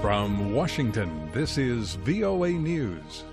From Washington, this is VOA News.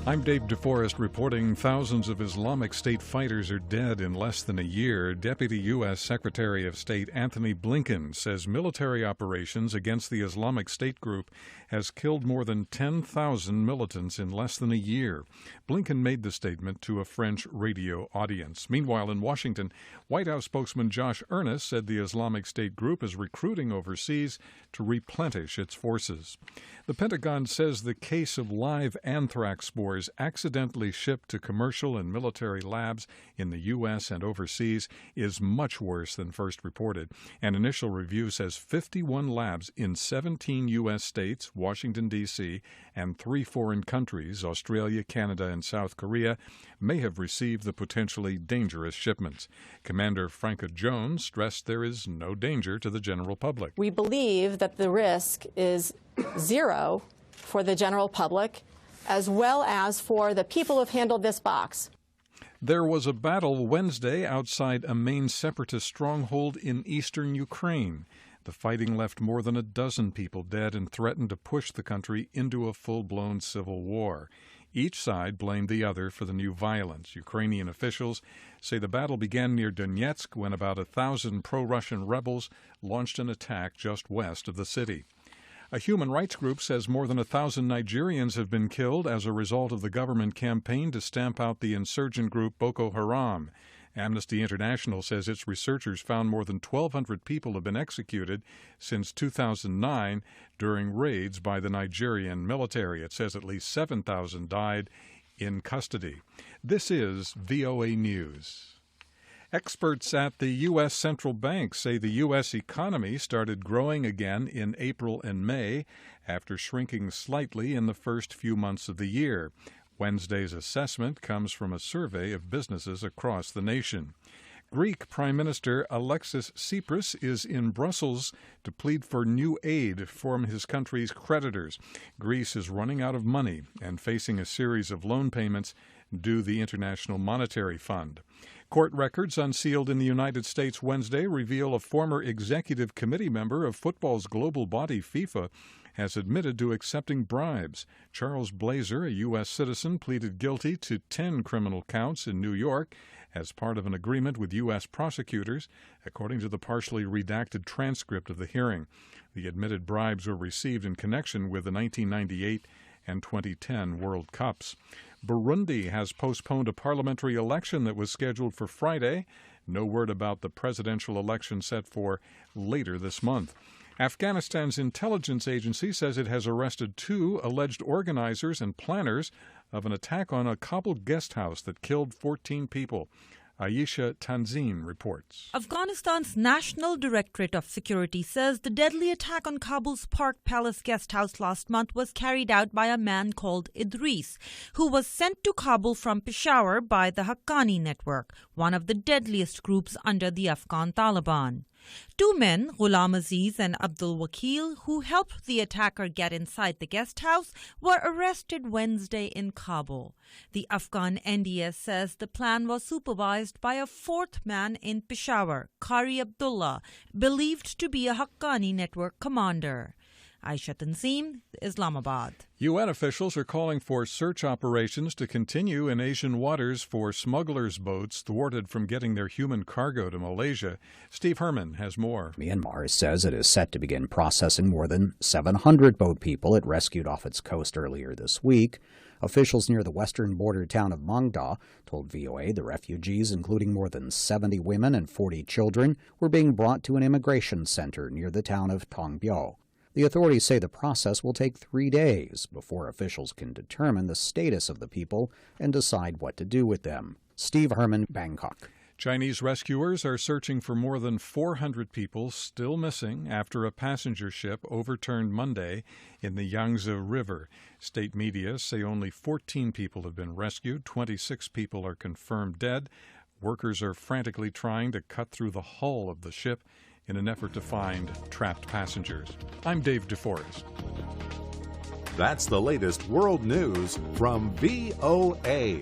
I'm David Forrest reporting thousands of Islamic State fighters are dead in less than a year. Deputy U.S. Secretary of State Antony Blinken says military operations against the Islamic State group has killed more than 10,000 militants in less than a year. Blinken made the statement to a French radio audience. Meanwhile, in Washington, White House spokesman Josh Earnest said the Islamic State group is recruiting overseas to replenish its forces. The Pentagon says the case of live anthrax spores accidentally shipped to commercial and military labs in the U.S. and overseas is much worse than first reported. An initial review says 51 labs in 17 U.S. states, Washington, D.C., and 3 foreign countries, Australia, Canada, and South Korea, may have received the potentially dangerous shipments. Commander Franca Jones stressed there is no danger to the general public. We believe that the risk is zero for the general public, as well as for the people who have handled this box. There was a battle Wednesday outside a main separatist stronghold in eastern Ukraine. The fighting left more than a dozen people dead and threatened to push the country into a full-blown civil war. Each side blamed the other for the new violence. Ukrainian officials say the battle began near Donetsk when about 1,000 pro-Russian rebels launched an attack just west of the city. A human rights group says more than 1,000 Nigerians have been killed as a result of the government campaign to stamp out the insurgent group Boko Haram. Amnesty International says its researchers found more than 1,200 people have been executed since 2009 during raids by the Nigerian military. It says at least 7,000 died in custody. This is VOA News. Experts at the U.S. Central Bank say the U.S. economy started growing again in April and May after shrinking slightly in the first few months of the year. Wednesday's assessment comes from a survey of businesses across the nation. Greek Prime Minister Alexis Tsipras is in Brussels to plead for new aid from his country's creditors. Greece is running out of money and facing a series of loan payments due the International Monetary Fund. Court records unsealed in the United States Wednesday reveal a former executive committee member of football's global body FIFA has admitted to accepting bribes. Charles Blazer, a U.S. citizen, pleaded guilty to 10 criminal counts in New York as part of an agreement with U.S. prosecutors, according to the partially redacted transcript of the hearing. The admitted bribes were received in connection with the 1998 and 2010 World Cups. Burundi has postponed a parliamentary election that was scheduled for Friday. No word about the presidential election set for later this month. Afghanistan's intelligence agency says it has arrested 2 alleged organizers and planners of an attack on a Kabul guest house that killed 14 people. Ayesha Tanzeen reports. Afghanistan's National Directorate of Security says the deadly attack on Kabul's Park Palace guest house last month was carried out by a man called Idris, who was sent to Kabul from Peshawar by the Haqqani network, one of the deadliest groups under the Afghan Taliban. 2 men, Ghulam Aziz and Abdul Wakil, who helped the attacker get inside the guest house, were arrested Wednesday in Kabul. The Afghan NDS says the plan was supervised by a 4th man in Peshawar, Qari Abdullah, believed to be a Haqqani network commander. Aisha Tanzim, Islamabad. UN officials are calling for search operations to continue in Asian waters for smugglers' boats thwarted from getting their human cargo to Malaysia. Steve Herman has more. Myanmar says it is set to begin processing more than 700 boat people it rescued off its coast earlier this week. Officials near the western border town of Mongda told VOA the refugees, including more than 70 women and 40 children, were being brought to an immigration center near the town of Tongbyo. The authorities say the process will take 3 days before officials can determine the status of the people and decide what to do with them. Steve Herman, Bangkok. Chinese rescuers are searching for more than 400 people still missing after a passenger ship overturned Monday in the Yangtze River. State media say only 14 people have been rescued. 26 people are confirmed dead. Workers are frantically trying to cut through the hull of the ship in an effort to find trapped passengers. I'm Dave DeForest. That's the latest world news from VOA.